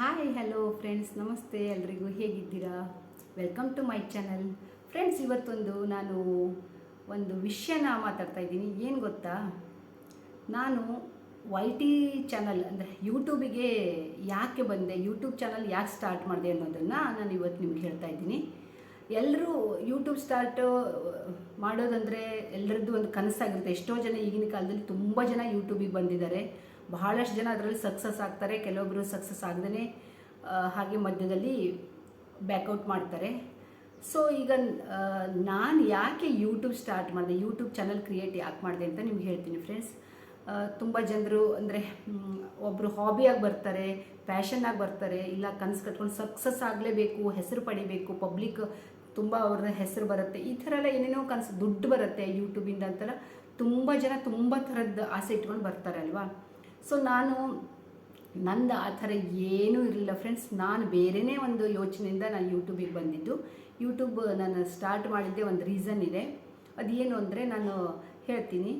Hi hello friends, ನಮಸ್ತೆ. ಎಲ್ರಿಗೂ ಹೇಗಿದ್ದೀರಾ? Welcome to my channel. Friends, ಇವತ್ತೊಂದು ನಾನು ಒಂದು ವಿಷಯನ ಮಾತಾಡ್ತಾ ಇದ್ದೀನಿ. ಏನು ಗೊತ್ತಾ, ನಾನು ವೈ ಟಿ ಚಾನಲ್ ಅಂದರೆ ಯೂಟ್ಯೂಬಿಗೆ ಯಾಕೆ ಬಂದೆ, ಯೂಟ್ಯೂಬ್ ಚಾನಲ್ ಯಾಕೆ ಸ್ಟಾರ್ಟ್ ಮಾಡಿದೆ ಅನ್ನೋದನ್ನು ನಾನು ಇವತ್ತು ನಿಮ್ಗೆ ಹೇಳ್ತಾ ಇದ್ದೀನಿ. ಎಲ್ಲರೂ ಯೂಟ್ಯೂಬ್ ಸ್ಟಾರ್ಟ್ ಮಾಡೋದಂದರೆ ಎಲ್ಲರದ್ದು ಒಂದು ಕನಸಾಗಿರುತ್ತೆ. ಎಷ್ಟೋ ಜನ ಈಗಿನ ಕಾಲದಲ್ಲಿ ತುಂಬ ಜನ ಯೂಟ್ಯೂಬಿಗೆ ಬಂದಿದ್ದಾರೆ. ಬಹಳಷ್ಟು ಜನ ಅದರಲ್ಲಿ ಸಕ್ಸಸ್ ಆಗ್ತಾರೆ, ಕೆಲವೊಬ್ಬರು ಸಕ್ಸಸ್ ಆಗದೇ ಹಾಗೆ ಮಧ್ಯದಲ್ಲಿ ಬ್ಯಾಕೌಟ್ ಮಾಡ್ತಾರೆ. ಸೊ ಈಗ ನಾನು ಯಾಕೆ ಯೂಟ್ಯೂಬ್ ಸ್ಟಾರ್ಟ್ ಮಾಡಿದೆ, ಯೂಟ್ಯೂಬ್ ಚಾನಲ್ ಕ್ರಿಯೇಟ್ ಯಾಕೆ ಮಾಡಿದೆ ಅಂತ ನಿಮ್ಗೆ ಹೇಳ್ತೀನಿ ಫ್ರೆಂಡ್ಸ್. ತುಂಬ ಜನರು ಅಂದರೆ ಒಬ್ಬರು ಹಾಬಿಯಾಗಿ ಬರ್ತಾರೆ, ಪ್ಯಾಷನ್ನಾಗಿ ಬರ್ತಾರೆ, ಇಲ್ಲ ಕನಸು ಕಟ್ಕೊಂಡು ಸಕ್ಸಸ್ ಆಗಲೇಬೇಕು, ಹೆಸರು ಪಡಿಬೇಕು, ಪಬ್ಲಿಕ್ ತುಂಬ ಅವ್ರ ಹೆಸರು ಬರುತ್ತೆ, ಈ ಥರ ಎಲ್ಲ ಏನೇನೋ ಕನಸು, ದುಡ್ಡು ಬರುತ್ತೆ ಯೂಟ್ಯೂಬಿಂದ ಅಂತೆಲ್ಲ ತುಂಬ ಜನ ತುಂಬ ಥರದ್ದು ಆಸೆ ಇಟ್ಕೊಂಡು ಬರ್ತಾರೆ ಅಲ್ವಾ. ಸೊ ನಂದು ಆ ಥರ ಏನೂ ಇರಲಿಲ್ಲ ಫ್ರೆಂಡ್ಸ್. ನಾನು ಬೇರೆಯೇ ಒಂದು ಯೋಚನೆಯಿಂದ ನಾನು ಯೂಟ್ಯೂಬಿಗೆ ಬಂದಿದ್ದು. ಯೂಟ್ಯೂಬ್ ನಾನು ಸ್ಟಾರ್ಟ್ ಮಾಡಿದ್ದೆ ಒಂದು ರೀಸನ್ ಇದೆ. ಅದೇನು ಅಂದರೆ ನಾನು ಹೇಳ್ತೀನಿ.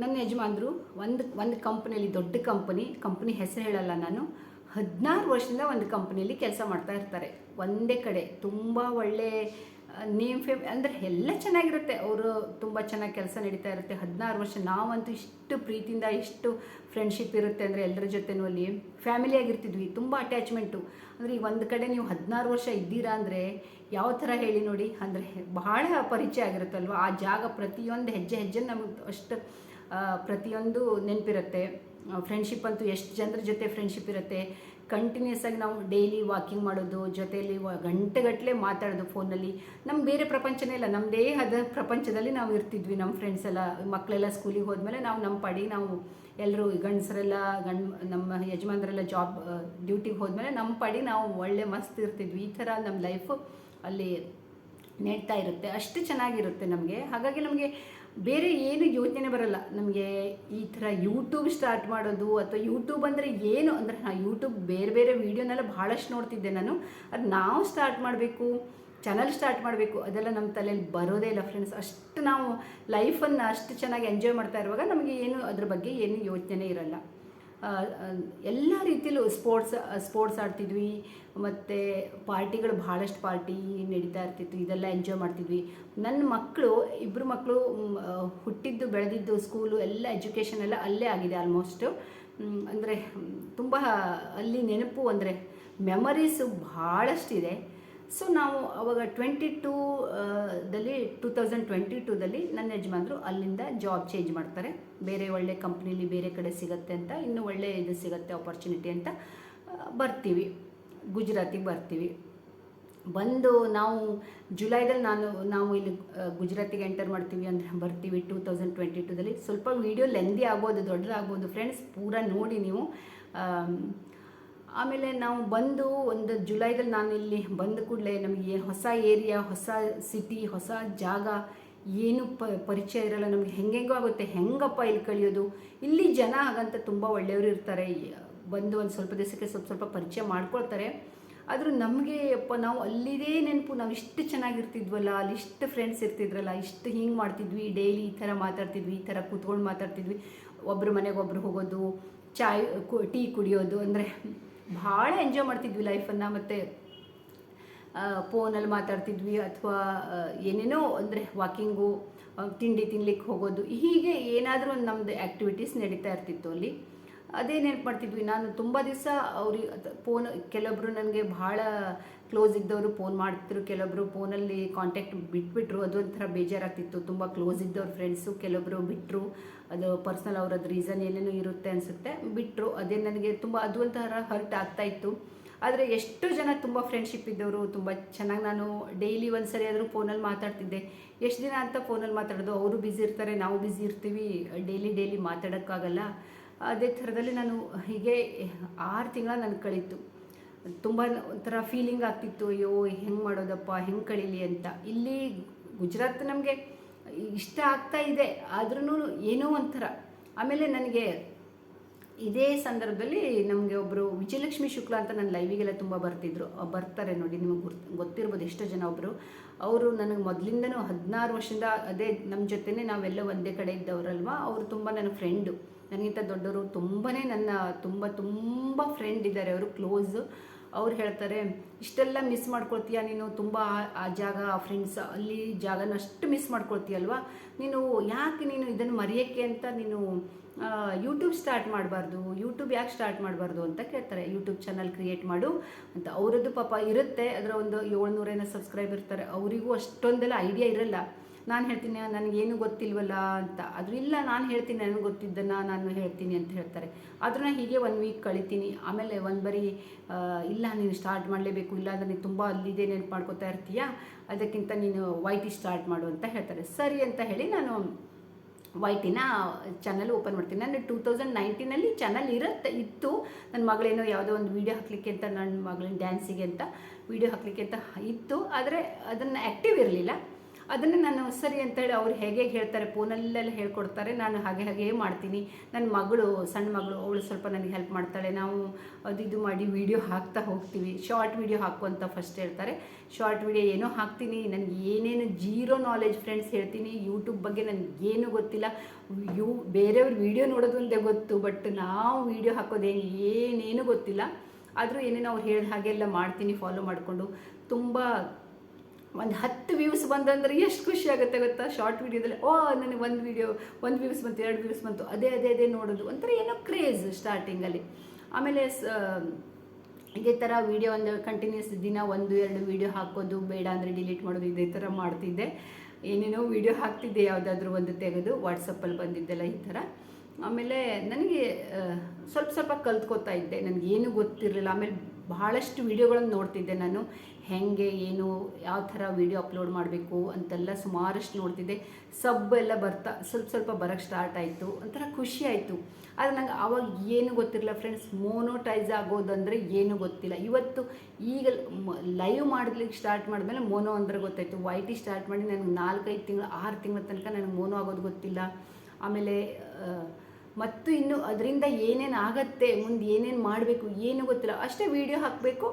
ನನ್ನ ಯಜಮಾನರು ಒಂದು ಕಂಪ್ನಿಯಲ್ಲಿ, ದೊಡ್ಡ ಕಂಪ್ನಿ ಹೆಸರು ಹೇಳಲ್ಲ ನಾನು, 16 ವರ್ಷದಿಂದ ಒಂದು ಕಂಪ್ನಿಯಲ್ಲಿ ಕೆಲಸ ಮಾಡ್ತಾ ಇರ್ತಾರೆ. ಒಂದೇ ಕಡೆ ತುಂಬ ಒಳ್ಳೆ ನೇಮ್ ಅಂದರೆ ಎಲ್ಲ ಚೆನ್ನಾಗಿರುತ್ತೆ, ಅವರು ತುಂಬ ಚೆನ್ನಾಗಿ ಕೆಲಸ ನಡೀತಾ ಇರುತ್ತೆ. 16 ವರ್ಷ ನಾವಂತೂ ಇಷ್ಟು ಪ್ರೀತಿಯಿಂದ, ಇಷ್ಟು ಫ್ರೆಂಡ್ಶಿಪ್ ಇರುತ್ತೆ ಅಂದರೆ ಎಲ್ಲರ ಜೊತೆನೂ ಅಲ್ಲಿ ಫ್ಯಾಮಿಲಿಯಾಗಿರ್ತಿದ್ವಿ, ತುಂಬ ಅಟ್ಯಾಚ್ಮೆಂಟು. ಅಂದರೆ ಈ ಒಂದು ಕಡೆ ನೀವು 16 ವರ್ಷ ಇದ್ದೀರಾ ಅಂದರೆ ಯಾವ ಥರ ಹೇಳಿ ನೋಡಿ, ಅಂದರೆ ಬಹಳ ಪರಿಚಯ ಆಗಿರುತ್ತಲ್ವ. ಆ ಜಾಗ ಪ್ರತಿಯೊಂದು ಹೆಜ್ಜೆ ನಮಗೆ ಅಷ್ಟು ಪ್ರತಿಯೊಂದು ನೆನಪಿರುತ್ತೆ. ಫ್ರೆಂಡ್ಶಿಪ್ ಅಂತೂ ಎಷ್ಟು ಜನರ ಜೊತೆ ಫ್ರೆಂಡ್ಶಿಪ್ ಇರುತ್ತೆ. ಕಂಟಿನ್ಯೂಸ್ ಆಗಿ ನಾವು ಡೈಲಿ ವಾಕಿಂಗ್ ಮಾಡೋದು, ಜೊತೆಯಲ್ಲಿ ಗಂಟೆಗಟ್ಟಲೆ ಮಾತಾಡೋದು ಫೋನಲ್ಲಿ. ನಮ್ಗೆ ಬೇರೆ ಪ್ರಪಂಚನೇ ಇಲ್ಲ, ನಮ್ಮದೇ ಆದ ಪ್ರಪಂಚದಲ್ಲಿ ನಾವು ಇರ್ತಿದ್ವಿ. ನಮ್ಮ ಫ್ರೆಂಡ್ಸ್ ಎಲ್ಲ, ಮಕ್ಕಳೆಲ್ಲ ಸ್ಕೂಲಿಗೆ ಹೋದ್ಮೇಲೆ ನಾವು ನಮ್ಮ ಪಾಡಿಗೆ ನಾವು ಎಲ್ಲರೂ ಗಂಡಸರೆಲ್ಲ ನಮ್ಮ ಯಜಮಾನರೆಲ್ಲ ಡ್ಯೂಟಿಗೆ ಹೋದ್ಮೇಲೆ ನಮ್ಮ ಪಾಡಿಗೆ ನಾವು ಒಳ್ಳೆ ಮಸ್ತ್ ಇರ್ತಿದ್ವಿ. ಈ ಥರ ನಮ್ಮ ಲೈಫು ಅಲ್ಲಿ ನಡೀತಾ ಇರುತ್ತೆ. ಅಷ್ಟು ಚೆನ್ನಾಗಿರುತ್ತೆ ನಮಗೆ. ಹಾಗಾಗಿ ನಮಗೆ ಬೇರೆ ಏನು ಯೋಚನೆ ಬರಲ್ಲ ನಮಗೆ ಈ ಥರ ಯೂಟ್ಯೂಬ್ ಸ್ಟಾರ್ಟ್ ಮಾಡೋದು. ಅಥವಾ ಯೂಟ್ಯೂಬ್ ಅಂದರೆ ಏನು ಅಂದರೆ, ನಾನು ಯೂಟ್ಯೂಬ್ ಬೇರೆ ವೀಡಿಯೋನೆಲ್ಲ ಭಾಳಷ್ಟು ನೋಡ್ತಿದ್ದೆ ನಾನು. ಅದು ನಾವು ಸ್ಟಾರ್ಟ್ ಮಾಡಬೇಕು, ಚಾನಲ್ ಸ್ಟಾರ್ಟ್ ಮಾಡಬೇಕು, ಅದೆಲ್ಲ ನಮ್ಮ ತಲೆಯಲ್ಲಿ ಬರೋದೇ ಇಲ್ಲ ಫ್ರೆಂಡ್ಸ್. ಅಷ್ಟು ನಾವು ಲೈಫನ್ನು ಅಷ್ಟು ಚೆನ್ನಾಗಿ ಎಂಜಾಯ್ ಮಾಡ್ತಾ ಇರುವಾಗ ನಮಗೆ ಏನು ಅದ್ರ ಬಗ್ಗೆ ಏನು ಯೋಚನೆ ಇರಲ್ಲ. ಎಲ್ಲ ರೀತಿಯಲ್ಲೂ ಸ್ಪೋರ್ಟ್ಸ್ ಆಡ್ತಿದ್ವಿ, ಮತ್ತು ಪಾರ್ಟಿಗಳು ಭಾಳಷ್ಟು ಪಾರ್ಟಿ ನಡೀತಾ ಇರ್ತಿತ್ತು, ಇದೆಲ್ಲ ಎಂಜಾಯ್ ಮಾಡ್ತಿದ್ವಿ. ನನ್ನ ಮಕ್ಕಳು, ಇಬ್ಬರು ಮಕ್ಕಳು ಹುಟ್ಟಿದ್ದು ಬೆಳೆದಿದ್ದು ಸ್ಕೂಲು ಎಲ್ಲ ಎಜುಕೇಷನ್ ಎಲ್ಲ ಅಲ್ಲೇ ಆಗಿದೆ ಆಲ್ಮೋಸ್ಟು. ಅಂದರೆ ತುಂಬ ಅಲ್ಲಿ ನೆನಪು ಅಂದರೆ ಮೆಮರೀಸು ಭಾಳಷ್ಟಿದೆ. ಸೊ ನಾವು ಅವಾಗ 2022ದಲ್ಲಿ ನನ್ನ ಯಜಮಾನರು ಅಲ್ಲಿಂದ ಜಾಬ್ ಚೇಂಜ್ ಮಾಡ್ತಾರೆ. ಬೇರೆ ಒಳ್ಳೆ ಕಂಪ್ನೀಲಿ ಬೇರೆ ಕಡೆ ಸಿಗುತ್ತೆ ಅಂತ, ಇನ್ನೂ ಒಳ್ಳೆ ಇದು ಸಿಗುತ್ತೆ ಆಪರ್ಚುನಿಟಿ ಅಂತ ಬರ್ತೀವಿ, ಗುಜರಾತಿಗೆ ಬರ್ತೀವಿ. ಬಂದು ನಾವು ಜುಲೈದಲ್ಲಿ ನಾವು ಇಲ್ಲಿ ಗುಜರಾತಿಗೆ ಎಂಟರ್ ಮಾಡ್ತೀವಿ ಅಂದರೆ ಬರ್ತೀವಿ 2022ದಲ್ಲಿ. ಸ್ವಲ್ಪ ವೀಡಿಯೋ ಲೆಂದಿ ಆಗ್ಬೋದು, ದೊಡ್ಡದಾಗ್ಬೋದು ಫ್ರೆಂಡ್ಸ್, ಪೂರ ನೋಡಿ ನೀವು. ಆಮೇಲೆ ನಾವು ಬಂದು ಒಂದು ಜುಲೈದಲ್ಲಿ, ನಾನು ಇಲ್ಲಿ ಬಂದ ಕೂಡಲೇ ನಮಗೆ ಹೊಸ ಏರಿಯಾ, ಹೊಸ ಸಿಟಿ, ಹೊಸ ಜಾಗ, ಏನು ಪರಿಚಯ ಇರಲ್ಲ ನಮಗೆ. ಹೆಂಗೆಂಗೋ ಆಗುತ್ತೆ, ಹೆಂಗಪ್ಪ ಇಲ್ಲಿ ಕಳಿಯೋದು. ಇಲ್ಲಿ ಜನ ಹಾಗಂತ ತುಂಬ ಒಳ್ಳೆಯವರು ಇರ್ತಾರೆ, ಬಂದು ಒಂದು ಸ್ವಲ್ಪ ದಿವಸಕ್ಕೆ ಸ್ವಲ್ಪ ಪರಿಚಯ ಮಾಡ್ಕೊಳ್ತಾರೆ. ಆದರೂ ನಮಗೆ ನಾವು ಅಲ್ಲಿದೇ ನೆನಪು, ನಾವು ಇಷ್ಟು ಚೆನ್ನಾಗಿರ್ತಿದ್ವಲ್ಲ, ಅಲ್ಲಿ ಇಷ್ಟು ಫ್ರೆಂಡ್ಸ್ ಇರ್ತಿದ್ರಲ್ಲ, ಇಷ್ಟು ಹಿಂಗೆ ಮಾಡ್ತಿದ್ವಿ, ಡೈಲಿ ಈ ಥರ ಮಾತಾಡ್ತಿದ್ವಿ, ಈ ಥರ ಕೂತ್ಕೊಂಡು ಮಾತಾಡ್ತಿದ್ವಿ, ಒಬ್ಬರು ಮನೆಗೆ ಒಬ್ಬರು ಹೋಗೋದು, ಟೀ ಕುಡಿಯೋದು, ಅಂದರೆ ಭಾಳ ಎಂಜಾಯ್ ಮಾಡ್ತಿದ್ವಿ ಲೈಫನ್ನು. ಮತ್ತು ಫೋನಲ್ಲಿ ಮಾತಾಡ್ತಿದ್ವಿ, ಅಥವಾ ಏನೇನೋ ಅಂದರೆ ವಾಕಿಂಗು, ತಿಂಡಿ ತಿನ್ಲಿಕ್ಕೆ ಹೋಗೋದು, ಹೀಗೆ ಏನಾದರೂ ಒಂದು ನಮ್ಮದು ಆ್ಯಕ್ಟಿವಿಟೀಸ್ ನಡೀತಾ ಇರ್ತಿತ್ತು ಅಲ್ಲಿ. ಅದೇ ನೆನಪು ಮಾಡ್ತಿದ್ವಿ. ನಾನು ತುಂಬ ದಿವಸ ಅವ್ರಿಗೆ ಕೆಲವೊಬ್ಬರು ನನಗೆ ಭಾಳ ಕ್ಲೋಸ್ ಇದ್ದವರು ಫೋನ್ ಮಾಡ್ತಿದ್ರು, ಕೆಲವೊಬ್ಬರು ಫೋನಲ್ಲಿ ಕಾಂಟ್ಯಾಕ್ಟ್ ಬಿಟ್ಬಿಟ್ರು. ಅದು ಒಂಥರ ಬೇಜಾರಾಗ್ತಿತ್ತು. ತುಂಬ ಕ್ಲೋಸ್ ಇದ್ದವ್ರು ಫ್ರೆಂಡ್ಸು ಕೆಲವೊಬ್ಬರು ಬಿಟ್ಟರು, ಅದು ಪರ್ಸ್ನಲ್ ಅವ್ರದ್ದು ರೀಸನ್ ಏನೇನೋ ಇರುತ್ತೆ ಅನಿಸುತ್ತೆ, ಬಿಟ್ಟರು. ಅದೇ ನನಗೆ ತುಂಬ ಅದು ಒಂಥರ ಹರ್ಟ್ ಆಗ್ತಾಯಿತ್ತು. ಆದರೆ ಎಷ್ಟು ಜನ ತುಂಬ ಫ್ರೆಂಡ್ಶಿಪ್ ಇದ್ದವರು, ತುಂಬ ಚೆನ್ನಾಗಿ ನಾನು ಡೈಲಿ ಒಂದು ಸರಿ ಆದರೂ ಫೋನಲ್ಲಿ ಮಾತಾಡ್ತಿದ್ದೆ. ಎಷ್ಟು ದಿನ ಅಂತ ಫೋನಲ್ಲಿ ಮಾತಾಡೋದು, ಅವರು ಬ್ಯುಸಿ ಇರ್ತಾರೆ, ನಾವು ಬ್ಯುಸಿ ಇರ್ತೀವಿ, ಡೈಲಿ ಮಾತಾಡೋಕ್ಕಾಗಲ್ಲ. ಅದೇ ಥರದಲ್ಲಿ ನಾನು ಹೀಗೆ 6 ತಿಂಗಳ ನನಗೆ ಕಳೀತು. ತುಂಬ ಒಂಥರ ಫೀಲಿಂಗ್ ಆಗ್ತಿತ್ತು, ಅಯ್ಯೋ ಹೆಂಗೆ ಮಾಡೋದಪ್ಪ, ಹೆಂಗೆ ಕಳೀಲಿ ಅಂತ. ಇಲ್ಲಿ ಗುಜರಾತ್ ನಮಗೆ ಇಷ್ಟ ಆಗ್ತಾ ಇದೆ, ಆದ್ರೂ ಏನೋ ಒಂಥರ. ಆಮೇಲೆ ನನಗೆ ಇದೇ ಸಂದರ್ಭದಲ್ಲಿ ನಮಗೆ ಒಬ್ಬರು ವಿಜಯಲಕ್ಷ್ಮಿ ಶುಕ್ಲಾ ಅಂತ ನನ್ನ ಲೈವಿಗೆಲ್ಲ ತುಂಬ ಬರ್ತಾರೆ ನೋಡಿ, ನಿಮಗೆ ಗೊತ್ತಿರ್ಬೋದು ಎಷ್ಟೋ ಜನ. ಅವರು ನನಗೆ ಮೊದಲಿಂದನೂ 16 ವರ್ಷದಿಂದ ಅದೇ ನಮ್ಮ ಜೊತೆನೇ ನಾವೆಲ್ಲ ಒಂದೇ ಕಡೆ ಇದ್ದವರಲ್ವ. ಅವರು ತುಂಬ ನನ್ನ ಫ್ರೆಂಡು, ನನಗಿಂತ ದೊಡ್ಡವರು ತುಂಬಾ ನನ್ನ ತುಂಬ ಫ್ರೆಂಡ್ ಇದ್ದಾರೆ, ಅವರು ಕ್ಲೋಸ್. ಅವ್ರು ಹೇಳ್ತಾರೆ, ಇಷ್ಟೆಲ್ಲ ಮಿಸ್ ಮಾಡ್ಕೊಳ್ತೀಯ ನೀನು, ತುಂಬ ಆ ಜಾಗ, ಆ ಫ್ರೆಂಡ್ಸ್, ಅಲ್ಲಿ ಜಾಗನ ಅಷ್ಟು ಮಿಸ್ ಮಾಡ್ಕೊಳ್ತೀಯಲ್ವಾ ನೀನು, ಯಾಕೆ ನೀನು ಇದನ್ನು ಮರೆಯೋಕ್ಕೆ ಅಂತ ನೀನು ಯೂಟ್ಯೂಬ್ ಸ್ಟಾರ್ಟ್ ಮಾಡಬಾರ್ದು, ಯೂಟ್ಯೂಬ್ ಯಾಕೆ ಸ್ಟಾರ್ಟ್ ಮಾಡಬಾರ್ದು ಅಂತ ಕೇಳ್ತಾರೆ. ಯೂಟ್ಯೂಬ್ ಚಾನಲ್ ಕ್ರಿಯೇಟ್ ಮಾಡು ಅಂತ. ಅವರದ್ದು ಪಾಪ ಇರುತ್ತೆ, ಅದರ ಒಂದು 700 ಸಬ್ಸ್ಕ್ರೈಬ್ ಇರ್ತಾರೆ, ಅವರಿಗೂ ಅಷ್ಟೊಂದೆಲ್ಲ ಐಡಿಯಾ ಇರಲ್ಲ. ನಾನು ಹೇಳ್ತೀನಿ ನನಗೇನು ಗೊತ್ತಿಲ್ವಲ್ಲ ಅಂತ, ಆದರೂ ಇಲ್ಲ ನಾನು ಹೇಳ್ತೀನಿ, ನನಗೆ ಗೊತ್ತಿದ್ದನ್ನು ನಾನು ಹೇಳ್ತೀನಿ ಅಂತ ಹೇಳ್ತಾರೆ. ಅದನ್ನ ಹೀಗೆ 1 ವೀಕ್ ಕಳಿತೀನಿ. ಆಮೇಲೆ ಬರೀ ಇಲ್ಲ ನೀನು ಸ್ಟಾರ್ಟ್ ಮಾಡಲೇಬೇಕು, ಇಲ್ಲಾಂದರೆ ನೀನು ತುಂಬ ಅಲ್ಲಿದೆ ನೆನಪು ಮಾಡ್ಕೋತಾ ಇರ್ತೀಯ, ಅದಕ್ಕಿಂತ ನೀನು YT ಸ್ಟಾರ್ಟ್ ಮಾಡು ಅಂತ ಹೇಳ್ತಾರೆ. ಸರಿ ಅಂತ ಹೇಳಿ ನಾನು YTನ ಚಾನಲ್ ಓಪನ್ ಮಾಡ್ತೀನಿ. ನಾನು 2019 ಚಾನಲ್ ಇತ್ತು. ನನ್ನ ಮಗಳೇನೋ ಯಾವುದೋ ಒಂದು ವೀಡಿಯೋ ಹಾಕಲಿಕ್ಕೆ ಅಂತ, ನನ್ನ ಮಗಳಿನ ಡ್ಯಾನ್ಸಿಗೆ ಅಂತ ವೀಡಿಯೋ ಹಾಕಲಿಕ್ಕೆ ಅಂತ ಇತ್ತು, ಆದರೆ ಅದನ್ನು ಆ್ಯಕ್ಟಿವ್ ಇರಲಿಲ್ಲ. ಅದನ್ನು ನಾನು ಸರಿ ಅಂತೇಳಿ ಅವ್ರು ಹೇಗೆ ಹೇಳ್ತಾರೆ, ಫೋನಲ್ಲೆಲ್ಲ ಹೇಳ್ಕೊಡ್ತಾರೆ, ನಾನು ಹಾಗೆ ಮಾಡ್ತೀನಿ. ನನ್ನ ಮಗಳು, ಸಣ್ಣ ಮಗಳು, ಅವಳು ಸ್ವಲ್ಪ ನನಗೆ ಹೆಲ್ಪ್ ಮಾಡ್ತಾಳೆ. ನಾವು ಇದು ಮಾಡಿ ವೀಡಿಯೋ ಹಾಕ್ತಾ ಹೋಗ್ತೀವಿ. ಶಾರ್ಟ್ ವೀಡಿಯೋ ಹಾಕು ಅಂತ ಫಸ್ಟ್ ಹೇಳ್ತಾರೆ. ಶಾರ್ಟ್ ವೀಡಿಯೋ ಏನೋ ಹಾಕ್ತೀನಿ. ನನಗೆ ಏನೇನು ಜೀರೋ ನಾಲೆಜ್ ಫ್ರೆಂಡ್ಸ್ ಹೇಳ್ತೀನಿ. ಯೂಟ್ಯೂಬ್ ಬಗ್ಗೆ ನನಗೇನು ಗೊತ್ತಿಲ್ಲ. ಬೇರೆಯವ್ರ ವೀಡಿಯೋ ನೋಡೋದು ಒಂದೇ ಗೊತ್ತು, ಬಟ್ ನಾವು ವೀಡಿಯೋ ಹಾಕೋದೇನು ಏನೇನು ಗೊತ್ತಿಲ್ಲ. ಆದರೂ ಏನೇನೋ ಅವ್ರು ಹೇಳಿದ ಹಾಗೆಲ್ಲ ಮಾಡ್ತೀನಿ, ಫಾಲೋ ಮಾಡಿಕೊಂಡು. ತುಂಬ ಒಂದು 10 ವ್ಯೂಸ್ ಬಂದಂದ್ರೆ ಎಷ್ಟು ಖುಷಿ ಆಗುತ್ತೆ ಗೊತ್ತಾ. ಶಾರ್ಟ್ ವೀಡಿಯೋದಲ್ಲಿ ನನಗೆ ಒಂದು ವ್ಯೂಸ್ ಬಂತು, 2 ವ್ಯೂಸ್ ಬಂತು, ಅದೇ ನೋಡೋದು ಒಂಥರ ಏನೋ ಕ್ರೇಜ್ ಸ್ಟಾರ್ಟಿಂಗಲ್ಲಿ. ಆಮೇಲೆ ಇದೇ ಥರ ವೀಡಿಯೋ ಒಂದು ಕಂಟಿನ್ಯೂಸ್ ದಿನ 1-2 ವೀಡಿಯೋ ಹಾಕೋದು, ಬೇಡ ಅಂದರೆ ಡಿಲೀಟ್ ಮಾಡೋದು, ಇದೇ ಥರ ಮಾಡ್ತಿದ್ದೆ. ಏನೇನೋ ವೀಡಿಯೋ ಹಾಕ್ತಿದ್ದೆ, ಯಾವುದಾದ್ರೂ ಒಂದು ತೆಗೆದು ವಾಟ್ಸಪ್ಪಲ್ಲಿ ಬಂದಿದ್ದೆಲ್ಲ ಈ ಥರ. ಆಮೇಲೆ ನನಗೆ ಸ್ವಲ್ಪ ಕಲ್ತ್ಕೋತಾ ಇದ್ದೆ, ನನಗೇನು ಗೊತ್ತಿರಲಿಲ್ಲ. ಆಮೇಲೆ ಬಹಳಷ್ಟು ವೀಡಿಯೋಗಳನ್ನು ನೋಡ್ತಿದ್ದೆ ನಾನು, ಹೆಂಗೆ ಏನು ಯಾವ ಥರ ವೀಡಿಯೋ ಅಪ್ಲೋಡ್ ಮಾಡಬೇಕು ಅಂತೆಲ್ಲ ಸುಮಾರಷ್ಟು ನೋಡ್ತಿದ್ದೆ. ಸಬ್ ಎಲ್ಲ ಬರ್ತಾ ಸ್ವಲ್ಪ ಬರೋಕ್ಕೆ ಸ್ಟಾರ್ಟ್ ಆಯಿತು, ಒಂಥರ ಖುಷಿ ಆಯಿತು. ಆದರೆ ನಂಗೆ ಆವಾಗ ಏನು ಗೊತ್ತಿರಲಿಲ್ಲ ಫ್ರೆಂಡ್ಸ್, ಮೋನೋಟೈಸ್ ಆಗೋದಂದರೆ ಏನು ಗೊತ್ತಿಲ್ಲ. ಈಗ ಲೈವ್ ಮಾಡಲಿಕ್ಕೆ ಸ್ಟಾರ್ಟ್ ಮಾಡಿದ್ಮೇಲೆ ಮೋನೋ ಅಂದರೆ ಗೊತ್ತಾಯಿತು. YT ಸ್ಟಾರ್ಟ್ ಮಾಡಿ ನನಗೆ 4-5 ತಿಂಗಳು 6 ತಿಂಗಳ ತನಕ ನನಗೆ ಮೋನೋ ಆಗೋದು ಗೊತ್ತಿಲ್ಲ. ಆಮೇಲೆ ಮತ್ತು ಇನ್ನು ಅದರಿಂದ ಏನೇನು ಆಗತ್ತೆ, ಮುಂದೆ ಏನೇನು ಮಾಡಬೇಕು ಏನು ಗೊತ್ತಿಲ್ಲ. ಅಷ್ಟೇ ವೀಡಿಯೋ ಹಾಕಬೇಕು,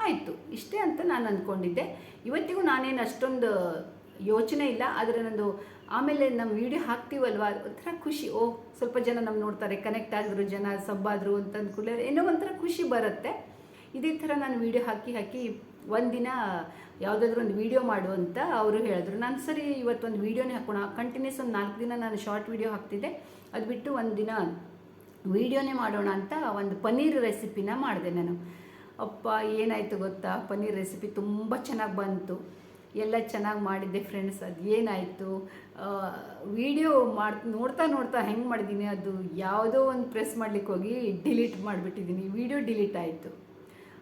ಆಯಿತು, ಇಷ್ಟೇ ಅಂತ ನಾನು ಅಂದ್ಕೊಂಡಿದ್ದೆ. ಇವತ್ತಿಗೂ ನಾನೇನು ಅಷ್ಟೊಂದು ಯೋಚನೆ ಇಲ್ಲ. ಆದರೆ ನಂದು ಆಮೇಲೆ ನಮ್ಮ ವೀಡಿಯೋ ಹಾಕ್ತೀವಲ್ವ, ಒಂಥರ ಖುಷಿ. ಸ್ವಲ್ಪ ಜನ ನಮ್ಮ ನೋಡ್ತಾರೆ, ಕನೆಕ್ಟ್ ಆಗಿದ್ರು, ಜನ ಸಬ್ಬಾದರು ಅಂತ ಅಂದ್ಕೊಳ್ಳಿ, ಏನೋ ಒಂಥರ ಖುಷಿ ಬರುತ್ತೆ. ಇದೇ ಥರ ನಾನು ವೀಡಿಯೋ ಹಾಕಿ ಒಂದಿನ ಯಾವುದಾದ್ರೂ ಒಂದು ವೀಡಿಯೋ ಮಾಡು ಅಂತ ಅವರು ಹೇಳಿದ್ರು. ನಾನು ಸರಿ ಇವತ್ತೊಂದು ವೀಡಿಯೋನೇ ಹಾಕೋಣ. ಕಂಟಿನ್ಯೂಸ್ ಒಂದು 4 ದಿನ ನಾನು ಶಾರ್ಟ್ ವೀಡಿಯೋ ಹಾಕ್ತಿದ್ದೆ, ಅದು ಬಿಟ್ಟು ಒಂದಿನ ವೀಡಿಯೋನೇ ಮಾಡೋಣ ಅಂತ ಒಂದು ಪನ್ನೀರ್ ರೆಸಿಪಿನ ಮಾಡಿದೆ ನಾನು. ಅಪ್ಪ ಏನಾಯಿತು ಗೊತ್ತಾ, ಪನ್ನೀರ್ ರೆಸಿಪಿ ತುಂಬ ಚೆನ್ನಾಗಿ ಬಂತು, ಎಲ್ಲ ಚೆನ್ನಾಗಿ ಮಾಡಿದ್ದೆ ಫ್ರೆಂಡ್ಸ್. ಅದು ಏನಾಯಿತು, ವೀಡಿಯೋ ನೋಡ್ತಾ ಹೆಂಗೆ ಮಾಡಿದ್ದೀನಿ, ಅದು ಯಾವುದೋ ಒಂದು ಪ್ರೆಸ್ ಮಾಡ್ಲಿಕ್ಕೆ ಹೋಗಿ ಡಿಲೀಟ್ ಮಾಡಿಬಿಟ್ಟಿದ್ದೀನಿ. ವೀಡಿಯೋ ಡಿಲೀಟ್ ಆಯಿತು,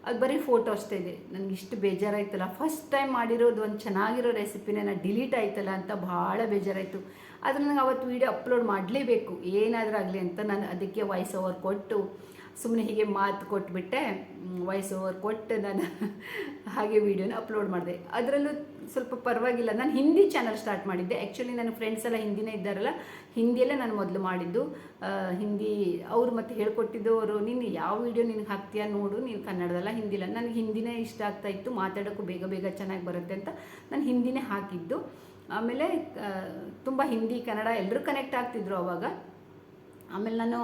ಅದು ಬರೀ ಫೋಟೋ ಅಷ್ಟೇ ಇದೆ. ನನಗೆ ಇಷ್ಟು ಬೇಜಾರಾಯ್ತಲ್ಲ, ಫಸ್ಟ್ ಟೈಮ್ ಮಾಡಿರೋದು ಒಂದು ಚೆನ್ನಾಗಿರೋ ರೆಸಿಪಿನೇ ನಾನು ಡಿಲೀಟ್ ಆಯ್ತಲ್ಲ ಅಂತ ಭಾಳ ಬೇಜಾರಾಯಿತು. ಆದರೆ ನನಗೆ ಅವತ್ತು ವೀಡಿಯೋ ಅಪ್ಲೋಡ್ ಮಾಡಲೇಬೇಕು, ಏನಾದರೂ ಆಗಲಿ ಅಂತ ನಾನು ಅದಕ್ಕೆ ವಾಯ್ಸ್ ಓವರ್ ಕೊಟ್ಟು, ಸುಮ್ಮನೆ ಹೀಗೆ ಮಾತು ಕೊಟ್ಬಿಟ್ಟೆ, ವಾಯ್ಸ್ ಓವರ್ ಕೊಟ್ಟು ನಾನು ಹಾಗೆ ವೀಡಿಯೋನ ಅಪ್ಲೋಡ್ ಮಾಡಿದೆ. ಅದರಲ್ಲೂ ಸ್ವಲ್ಪ ಪರವಾಗಿಲ್ಲ. ನಾನು ಹಿಂದಿ ಚಾನಲ್ ಸ್ಟಾರ್ಟ್ ಮಾಡಿದ್ದೆ. ಆ್ಯಕ್ಚುಲಿ ನನ್ನ ಫ್ರೆಂಡ್ಸ್ ಎಲ್ಲ ಹಿಂದಿನೇ ಇದ್ದಾರಲ್ಲ, ಹಿಂದಿಯಲ್ಲೇ ನಾನು ಮೊದಲು ಮಾಡಿದ್ದು. ಹಿಂದಿ ಅವರು ಮತ್ತೆ ಹೇಳ್ಕೊಟ್ಟಿದ್ದು ಅವರು, ನೀನು ಯಾವ ವೀಡಿಯೋ ನಿನಗೆ ಹಾಕ್ತೀಯಾ ನೋಡು, ನೀನು ಕನ್ನಡದಲ್ಲ ಹಿಂದಿಲ್ಲ. ನನಗೆ ಹಿಂದಿನೇ ಇಷ್ಟ ಆಗ್ತಾಯಿತ್ತು, ಮಾತಾಡೋಕ್ಕೂ ಬೇಗ ಚೆನ್ನಾಗಿ ಬರುತ್ತೆ ಅಂತ ನಾನು ಹಿಂದಿನೇ ಹಾಕಿದ್ದು. ಆಮೇಲೆ ತುಂಬ ಹಿಂದಿ ಕನ್ನಡ ಎಲ್ಲರೂ ಕನೆಕ್ಟ್ ಆಗ್ತಿದ್ರು ಆವಾಗ. ಆಮೇಲೆ ನಾನು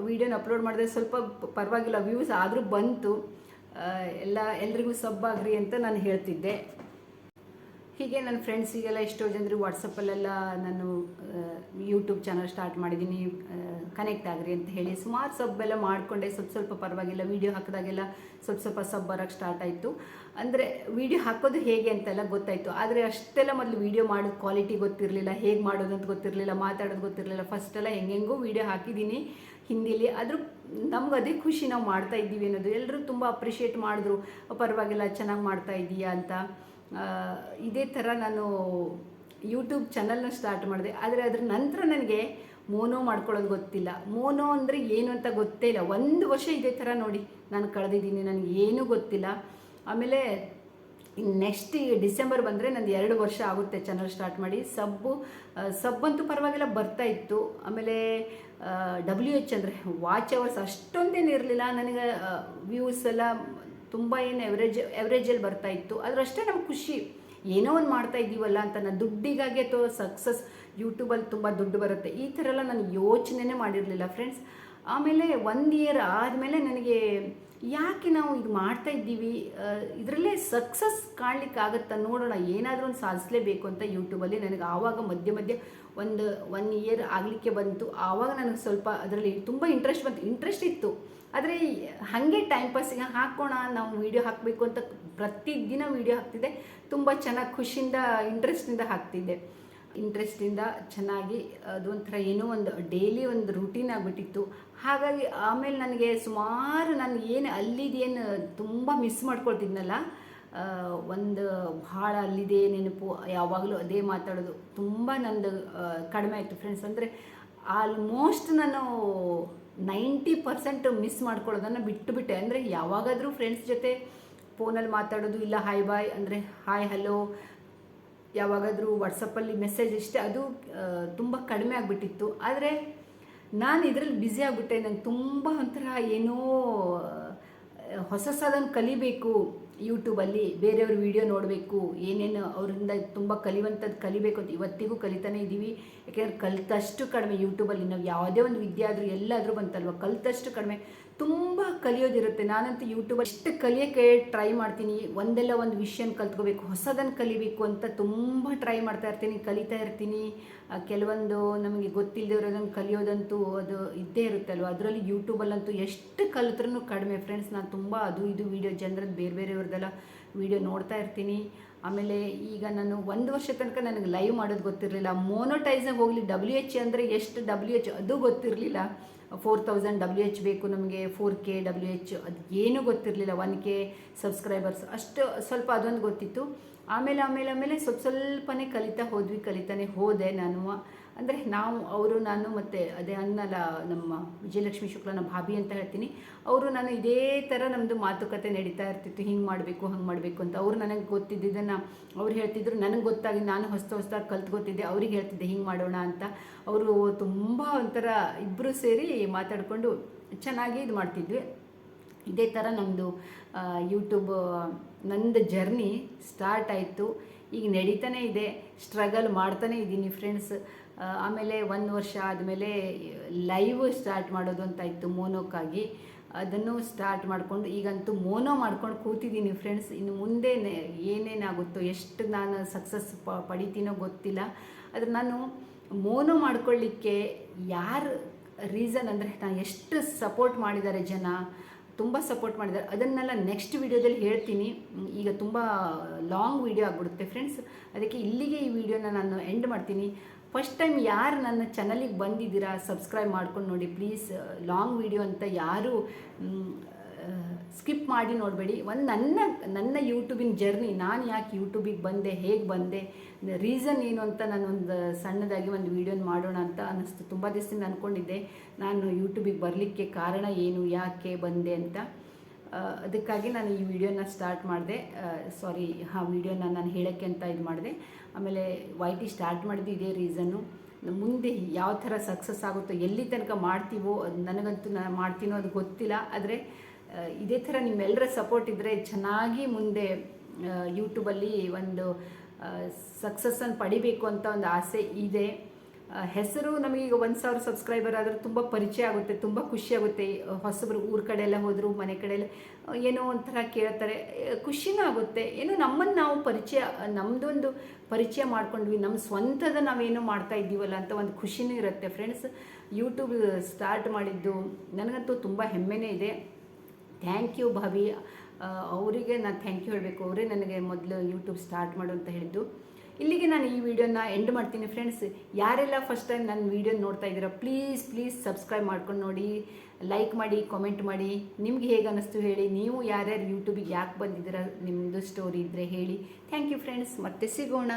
ವೀಡಿಯೋನ ಅಪ್ಲೋಡ್ ಮಾಡಿದೆ, ಸ್ವಲ್ಪ ಪರವಾಗಿಲ್ಲ ವ್ಯೂಸ್ ಆದರೂ ಬಂತು. ಎಲ್ರಿಗೂ ಸಬ್ಬಾಗ್ರಿ ಅಂತ ನಾನು ಹೇಳ್ತಿದ್ದೆ. ಹೀಗೆ ನನ್ನ ಫ್ರೆಂಡ್ಸಿಗೆಲ್ಲ ಎಷ್ಟೋ ಜನರು ವಾಟ್ಸಪ್ಪಲ್ಲೆಲ್ಲ ನಾನು ಯೂಟ್ಯೂಬ್ ಚಾನಲ್ ಸ್ಟಾರ್ಟ್ ಮಾಡಿದ್ದೀನಿ, ಕನೆಕ್ಟ್ ಆಗ್ರಿ ಅಂತ ಹೇಳಿ ಸುಮಾರು ಸಬ್ಬೆಲ್ಲ ಮಾಡಿಕೊಂಡೆ. ಸ್ವಲ್ಪ ಪರವಾಗಿಲ್ಲ, ವೀಡಿಯೋ ಹಾಕಿದಾಗೆಲ್ಲ ಸ್ವಲ್ಪ ಸಬ್ ಬರೋಕ್ಕೆ ಸ್ಟಾರ್ಟ್ ಆಯಿತು. ಅಂದರೆ ವೀಡಿಯೋ ಹಾಕೋದು ಹೇಗೆ ಅಂತೆಲ್ಲ ಗೊತ್ತಾಯಿತು. ಆದರೆ ಅಷ್ಟೆಲ್ಲ ಮೊದಲು ವೀಡಿಯೋ ಮಾಡೋದು ಕ್ವಾಲಿಟಿ ಗೊತ್ತಿರಲಿಲ್ಲ, ಹೇಗೆ ಮಾಡೋದು ಅಂತ ಗೊತ್ತಿರಲಿಲ್ಲ, ಮಾತಾಡೋದು ಗೊತ್ತಿರಲಿಲ್ಲ. ಫಸ್ಟೆಲ್ಲ ಹೆಂಗೆಂಗೂ ವೀಡಿಯೋ ಹಾಕಿದ್ದೀನಿ ಹಿಂದಿಲಿ. ಆದರೂ ನಮ್ಗೆ ಅದೇ ಖುಷಿ, ನಾವು ಮಾಡ್ತಾ ಇದ್ದೀವಿ ಅನ್ನೋದು. ಎಲ್ಲರೂ ತುಂಬ ಅಪ್ರಿಷಿಯೇಟ್ ಮಾಡಿದ್ರು, ಪರವಾಗಿಲ್ಲ ಚೆನ್ನಾಗಿ ಮಾಡ್ತಾ ಇದ್ದೀಯಾ ಅಂತ. ಇದೇ ಥರ ನಾನು ಯೂಟ್ಯೂಬ್ ಚಾನಲ್ನ ಸ್ಟಾರ್ಟ್ ಮಾಡಿದೆ. ಆದರೆ ಅದ್ರ ನಂತರ ನನಗೆ ಮೋನೋ ಮಾಡ್ಕೊಳ್ಳೋದು ಗೊತ್ತಿಲ್ಲ. ಮೋನೋ ಅಂದರೆ ಏನು ಅಂತ ಗೊತ್ತೇ ಇಲ್ಲ. 1 ವರ್ಷ ಇದೇ ಥರ ನೋಡಿ ನಾನು ಕಳೆದಿದ್ದೀನಿ, ನನಗೆ ಏನೂ ಗೊತ್ತಿಲ್ಲ. ಆಮೇಲೆ ನೆಕ್ಸ್ಟ್ ಡಿಸೆಂಬರ್ ಬಂದರೆ ನಂದು 2 ವರ್ಷ ಆಗುತ್ತೆ ಚಾನಲ್ ಸ್ಟಾರ್ಟ್ ಮಾಡಿ. ಸಬ್ಬಂತೂ ಪರವಾಗಿಲ್ಲ ಬರ್ತಾ ಇತ್ತು. ಆಮೇಲೆ WH ಅಂದರೆ ವಾಚ್ ಅವರ್ಸ್ ಅಷ್ಟೊಂದೇನು ಇರಲಿಲ್ಲ ನನಗೆ. ವ್ಯೂಸ್ ಎಲ್ಲ ತುಂಬ ಏನು ಎವ್ರೇಜಲ್ಲಿ ಬರ್ತಾಯಿತ್ತು. ಅದರಷ್ಟೇ ನಮ್ಗೆ ಖುಷಿ, ಏನೋ ಒಂದು ಮಾಡ್ತಾ ಇದ್ದೀವಲ್ಲ ಅಂತ. ನಾನು ದುಡ್ಡಿಗಾಗಿ ಅಥವಾ ಸಕ್ಸಸ್ ಯೂಟ್ಯೂಬಲ್ಲಿ ತುಂಬ ದುಡ್ಡು ಬರುತ್ತೆ, ಈ ಥರ ಎಲ್ಲ ನಾನು ಯೋಚನೆನೇ ಮಾಡಿರಲಿಲ್ಲ ಫ್ರೆಂಡ್ಸ್. ಆಮೇಲೆ 1 ಇಯರ್ ಆದಮೇಲೆ ನನಗೆ ಯಾಕೆ ನಾವು ಇದು ಮಾಡ್ತಾ ಇದ್ದೀವಿ, ಇದರಲ್ಲೇ ಸಕ್ಸಸ್ ಕಾಣಲಿಕ್ಕಾಗತ್ತಾ ನೋಡೋಣ, ಏನಾದರೂ ಒಂದು ಸಾಧಿಸಲೇಬೇಕು ಅಂತ ಯೂಟ್ಯೂಬಲ್ಲಿ ನನಗೆ ಆವಾಗ ಮಧ್ಯೆ ಮಧ್ಯೆ 1 ಇಯರ್ ಆಗಲಿಕ್ಕೆ ಬಂತು. ಆವಾಗ ನನಗೆ ಸ್ವಲ್ಪ ಅದರಲ್ಲಿ ತುಂಬ ಇಂಟ್ರೆಸ್ಟ್ ಇತ್ತು. ಆದರೆ ಹಾಗೆ ಟೈಮ್ ಪಾಸಿಗೆ ಹಾಕೋಣ, ನಾವು ವೀಡಿಯೋ ಹಾಕಬೇಕು ಅಂತ ಪ್ರತಿದಿನ ವೀಡಿಯೋ ಹಾಕ್ತಿದ್ದೆ. ತುಂಬ ಚೆನ್ನಾಗಿ ಖುಷಿಯಿಂದ ಇಂಟ್ರೆಸ್ಟಿಂದ ಹಾಕ್ತಿದ್ದೆ. ಇಂಟ್ರೆಸ್ಟಿಂದ ಚೆನ್ನಾಗಿ ಅದೊಂಥರ ಏನೋ ಒಂದು ಡೈಲಿ ಒಂದು ರೂಟೀನ್ ಆಗಿಬಿಟ್ಟಿತ್ತು. ಹಾಗಾಗಿ ಆಮೇಲೆ ನನಗೆ ಸುಮಾರು ನಾನು ಏನು ಅಲ್ಲಿದೇನು ತುಂಬ ಮಿಸ್ ಮಾಡ್ಕೊಳ್ತಿದ್ನಲ್ಲ, ಒಂದು ಭಾಳ ಅಲ್ಲಿದೆ ನೆನಪು, ಯಾವಾಗಲೂ ಅದೇ ಮಾತಾಡೋದು, ತುಂಬ ನಂದು ಕಡಿಮೆ ಆಯಿತು ಫ್ರೆಂಡ್ಸ್. ಅಂದರೆ ಆಲ್ಮೋಸ್ಟ್ ನಾನು 90% ಮಿಸ್ ಮಾಡ್ಕೊಳ್ಳೋದನ್ನು ಬಿಟ್ಟುಬಿಟ್ಟೆ. ಅಂದರೆ ಯಾವಾಗಾದರೂ ಫ್ರೆಂಡ್ಸ್ ಜೊತೆ ಫೋನಲ್ಲಿ ಮಾತಾಡೋದು, ಇಲ್ಲ ಹಾಯ್ ಬಾಯ್ ಅಂದರೆ ಹಾಯ್ ಹಲೋ, ಯಾವಾಗಾದರೂ ವಾಟ್ಸಪ್ಪಲ್ಲಿ ಮೆಸೇಜ್ ಇಷ್ಟೇ, ಅದು ತುಂಬ ಕಡಿಮೆ ಆಗಿಬಿಟ್ಟಿತ್ತು. ಆದರೆ ನಾನು ಇದರಲ್ಲಿ ಬ್ಯುಸಿ ಆಗಿಬಿಟ್ಟೆ. ನಂಗೆ ತುಂಬ ಒಂಥರ ಏನೋ ಹೊಸದನ್ನು ಕಲಿಬೇಕು, ಯೂಟ್ಯೂಬಲ್ಲಿ ಬೇರೆಯವ್ರ ವೀಡಿಯೋ ನೋಡಬೇಕು, ಏನೇನು ಅವರಿಂದ ತುಂಬ ಕಲಿಯುವಂಥದ್ದು ಕಲಿಬೇಕು ಅಂತ ಇವತ್ತಿಗೂ ಕಲಿತಾನೆ ಇದ್ದೀವಿ. ಯಾಕೆಂದರೆ ಕಲಿತಷ್ಟು ಕಡಿಮೆ ಯೂಟ್ಯೂಬಲ್ಲಿ. ನಾವು ಯಾವುದೇ ಒಂದು ವಿದ್ಯೆ ಆದರೂ ಎಲ್ಲಾದರೂ ಬಂತಲ್ವ, ಕಲಿತಷ್ಟು ಕಡಿಮೆ, ತುಂಬ ಕಲಿಯೋದಿರುತ್ತೆ. ನಾನಂತೂ ಯೂಟ್ಯೂಬಲ್ಲಿ ಎಷ್ಟು ಕಲಿಯೋಕ್ಕೆ ಟ್ರೈ ಮಾಡ್ತೀನಿ, ಒಂದೆಲ್ಲ ಒಂದು ವಿಷಯನ ಕಲ್ತ್ಕೋಬೇಕು, ಹೊಸದನ್ನು ಕಲಿಬೇಕು ಅಂತ ತುಂಬ ಟ್ರೈ ಮಾಡ್ತಾ ಇರ್ತೀನಿ, ಕಲಿತಾ ಇರ್ತೀನಿ. ಕೆಲವೊಂದು ನಮಗೆ ಗೊತ್ತಿಲ್ಲದಿರೋದನ್ನು ಕಲಿಯೋದಂತೂ ಅದು ಇದ್ದೇ ಇರುತ್ತೆ ಅಲ್ವ. ಅದರಲ್ಲಿ ಯೂಟ್ಯೂಬಲ್ಲಂತೂ ಎಷ್ಟು ಕಲಿತ್ರೂ ಕಡಿಮೆ ಫ್ರೆಂಡ್ಸ್. ನಾನು ತುಂಬ ಅದು ಇದು ವೀಡಿಯೋ ಜನರದ್ದು ಬೇರೆಯವ್ರದ್ದೆಲ್ಲ ವೀಡಿಯೋ ನೋಡ್ತಾ ಇರ್ತೀನಿ. ಆಮೇಲೆ ಈಗ ನಾನು 1 ವರ್ಷ ತನಕ ನನಗೆ ಲೈವ್ ಮಾಡೋದು ಗೊತ್ತಿರಲಿಲ್ಲ. ಮೋನೋಟೈಸಾಗಿ ಹೋಗಲಿ, WH ಅಂದರೆ ಎಷ್ಟು WH ಅದು ಗೊತ್ತಿರಲಿಲ್ಲ. 4000 WH ಬೇಕು ನಮಗೆ, 4K WH ಅದು ಏನೂ ಗೊತ್ತಿರಲಿಲ್ಲ. 1K ಸಬ್ಸ್ಕ್ರೈಬರ್ಸ್ ಅಷ್ಟು ಸ್ವಲ್ಪ ಅದೊಂದು ಗೊತ್ತಿತ್ತು. ಆಮೇಲೆ ಸ್ವಲ್ಪನೇ ಕಲಿತಾನೆ ಹೋದೆ ನಾನು. ಅಂದರೆ ನಾನು ಮತ್ತು ಅದೇ ಅನ್ನಲ್ಲ, ನಮ್ಮ ವಿಜಯಲಕ್ಷ್ಮಿ ಶುಕ್ಲನ ಭಾಬಿ ಅಂತ ಹೇಳ್ತೀನಿ, ಅವರು ನಾನು ಇದೇ ಥರ ನಮ್ಮದು ಮಾತುಕತೆ ನಡೀತಾ ಇರ್ತಿತ್ತು, ಹಿಂಗೆ ಮಾಡಬೇಕು ಹಂಗೆ ಮಾಡಬೇಕು ಅಂತ. ಅವರು ನನಗೆ ಗೊತ್ತಿದ್ದನ್ನು ಅವ್ರು ಹೇಳ್ತಿದ್ರು, ನನಗೆ ಗೊತ್ತಾಗಿ ನಾನು ಹೊಸದಾಗಿ ಕಲ್ತ್ಕೊತಿದ್ದೆ, ಅವ್ರಿಗೆ ಹೇಳ್ತಿದ್ದೆ ಹಿಂಗೆ ಮಾಡೋಣ ಅಂತ. ಅವರು ತುಂಬ ಒಂಥರ ಇಬ್ಬರು ಸೇರಿ ಮಾತಾಡಿಕೊಂಡು ಚೆನ್ನಾಗಿ ಇದು ಮಾಡ್ತಿದ್ವಿ. ಇದೇ ಥರ ನಮ್ಮದು ಯೂಟ್ಯೂಬ್ ನಂದು ಜರ್ನಿ ಸ್ಟಾರ್ಟ್ ಆಯಿತು. ಈಗ ನಡೀತಾನೆ ಇದೆ, ಸ್ಟ್ರಗಲ್ ಮಾಡ್ತಾನೆ ಇದ್ದೀನಿ ಫ್ರೆಂಡ್ಸ್. ಆಮೇಲೆ 1 ವರ್ಷ ಆದಮೇಲೆ ಲೈವ್ ಸ್ಟಾರ್ಟ್ ಮಾಡೋದು ಅಂತ ಇತ್ತು ಮೋನೋಕ್ಕಾಗಿ, ಅದನ್ನು ಸ್ಟಾರ್ಟ್ ಮಾಡಿಕೊಂಡು ಈಗಂತೂ ಮೋನೋ ಮಾಡ್ಕೊಂಡು ಕೂತಿದ್ದೀನಿ ಫ್ರೆಂಡ್ಸ್. ಇನ್ನು ಮುಂದೆ ಏನೇನಾಗುತ್ತೋ, ಎಷ್ಟು ನಾನು ಸಕ್ಸಸ್ ಪಡಿತೀನೋ ಗೊತ್ತಿಲ್ಲ. ಆದರೆ ನಾನು ಮೋನೋ ಮಾಡ್ಕೊಳ್ಳಿಕ್ಕೆ ಯಾರು ರೀಸನ್ ಅಂದರೆ, ನಾನು ಎಷ್ಟು ಸಪೋರ್ಟ್ ಮಾಡಿದ್ದಾರೆ ಜನ, ತುಂಬ ಸಪೋರ್ಟ್ ಮಾಡಿದ್ದಾರೆ, ಅದನ್ನೆಲ್ಲ ನೆಕ್ಸ್ಟ್ ವೀಡಿಯೋದಲ್ಲಿ ಹೇಳ್ತೀನಿ. ಈಗ ತುಂಬ ಲಾಂಗ್ ವೀಡಿಯೋ ಆಗಿಬಿಡುತ್ತೆ ಫ್ರೆಂಡ್ಸ್, ಅದಕ್ಕೆ ಇಲ್ಲಿಗೆ ಈ ವಿಡಿಯೋನ ನಾನು ಎಂಡ್ ಮಾಡ್ತೀನಿ. ಫಸ್ಟ್ ಟೈಮ್ ಯಾರು ನನ್ನ ಚಾನಲಿಗೆ ಬಂದಿದ್ದೀರಾ ಸಬ್ಸ್ಕ್ರೈಬ್ ಮಾಡ್ಕೊಂಡು ನೋಡಿ ಪ್ಲೀಸ್. ಲಾಂಗ್ ವೀಡಿಯೋ ಅಂತ ಯಾರು ಸ್ಕಿಪ್ ಮಾಡಿ ನೋಡಬೇಡಿ. ಒಂದು ನನ್ನ ಯೂಟ್ಯೂಬಿನ ಜರ್ನಿ, ನಾನು ಯಾಕೆ ಯೂಟ್ಯೂಬಿಗೆ ಬಂದೆ, ಹೇಗೆ ಬಂದೆ, ರೀಸನ್ ಏನು ಅಂತ ನಾನು ಒಂದು ಸಣ್ಣದಾಗಿ ಒಂದು ವೀಡಿಯೋನ ಮಾಡೋಣ ಅಂತ ಅನ್ನಿಸ್ತು. ತುಂಬ ದಿವಸದಿಂದ ಅಂದ್ಕೊಂಡಿದ್ದೆ ನಾನು ಯೂಟ್ಯೂಬಿಗೆ ಬರಲಿಕ್ಕೆ ಕಾರಣ ಏನು, ಯಾಕೆ ಬಂದೆ ಅಂತ. ಅದಕ್ಕಾಗಿ ನಾನು ಈ ವಿಡಿಯೋನ ಸ್ಟಾರ್ಟ್ ಮಾಡಿದೆ. ಆ ವಿಡಿಯೋನ ನಾನು ಹೇಳೋಕ್ಕೆ ಅಂತ ಇದು ಮಾಡಿದೆ. ಆಮೇಲೆ YT ಸ್ಟಾರ್ಟ್ ಮಾಡಿದ್ದು ಇದೇ ರೀಸನ್ನು. ಮುಂದೆ ಯಾವ ಥರ ಸಕ್ಸಸ್ ಆಗುತ್ತೋ, ಎಲ್ಲಿ ತನಕ ಮಾಡ್ತೀವೋ, ಅದು ನನಗಂತೂ ನಾನು ಮಾಡ್ತೀನೋ ಅದು ಗೊತ್ತಿಲ್ಲ. ಆದರೆ ಇದೇ ಥರ ನಿಮ್ಮೆಲ್ಲರ ಸಪೋರ್ಟ್ ಇದ್ದರೆ ಚೆನ್ನಾಗಿ ಮುಂದೆ ಯೂಟ್ಯೂಬಲ್ಲಿ ಒಂದು ಸಕ್ಸಸ್ಸನ್ನು ಪಡಿಬೇಕು ಅಂತ ಒಂದು ಆಸೆ ಇದೆ. ಹೆಸರು ನಮಗೀಗ 1000 ಸಬ್ಸ್ಕ್ರೈಬರ್ ಆದರೆ ತುಂಬ ಪರಿಚಯ ಆಗುತ್ತೆ, ತುಂಬ ಖುಷಿಯಾಗುತ್ತೆ. ಹೊಸಬ್ರು ಊರ ಕಡೆ ಎಲ್ಲ ಹೋದರೂ, ಮನೆ ಕಡೆ ಎಲ್ಲ ಏನೋ ಒಂಥರ ಕೇಳ್ತಾರೆ, ಖುಷಿನೂ ಆಗುತ್ತೆ. ಏನೋ ನಮ್ಮನ್ನು ನಾವು ನಮ್ಮದೊಂದು ಪರಿಚಯ ಮಾಡ್ಕೊಂಡ್ವಿ, ನಮ್ಮ ಸ್ವಂತದ ನಾವೇನೋ ಮಾಡ್ತಾ ಇದ್ದೀವಲ್ಲ ಅಂತ ಒಂದು ಖುಷಿನೂ ಇರುತ್ತೆ ಫ್ರೆಂಡ್ಸ್. ಯೂಟ್ಯೂಬ್ ಸ್ಟಾರ್ಟ್ ಮಾಡಿದ್ದು ನನಗಂತೂ ತುಂಬ ಹೆಮ್ಮೆನೇ ಇದೆ. ಥ್ಯಾಂಕ್ ಯು ಭಾವಿ, ಅವರಿಗೆ ನಾನು ಥ್ಯಾಂಕ್ ಯು ಹೇಳಬೇಕು. ಅವರೇ ನನಗೆ ಮೊದಲು ಯೂಟ್ಯೂಬ್ ಸ್ಟಾರ್ಟ್ ಮಾಡು ಅಂತ ಹೇಳಿದ್ದು. ಇಲ್ಲಿಗೆ ನಾನು ಈ ವಿಡಿಯೋನ ಎಂಡ್ ಮಾಡ್ತೀನಿ ಫ್ರೆಂಡ್ಸ್. ಯಾರೆಲ್ಲ ಫಸ್ಟ್ ಟೈಮ್ ನನ್ನ ವಿಡಿಯೋ ನೋಡ್ತಾ ಇದ್ದೀರಾ ಪ್ಲೀಸ್ ಸಬ್ಸ್ಕ್ರೈಬ್ ಮಾಡ್ಕೊಂಡು ನೋಡಿ, ಲೈಕ್ ಮಾಡಿ, ಕಾಮೆಂಟ್ ಮಾಡಿ. ನಿಮ್ಗೆ ಹೇಗೆ ಅನ್ನಿಸ್ತು ಹೇಳಿ. ನೀವು ಯಾರ್ಯಾರು ಯೂಟ್ಯೂಬಿಗೆ ಯಾಕೆ ಬಂದಿದ್ದೀರಾ, ನಿಮ್ಮದು ಸ್ಟೋರಿ ಇದ್ದರೆ ಹೇಳಿ. ಥ್ಯಾಂಕ್ ಯು ಫ್ರೆಂಡ್ಸ್, ಮತ್ತೆ ಸಿಗೋಣ.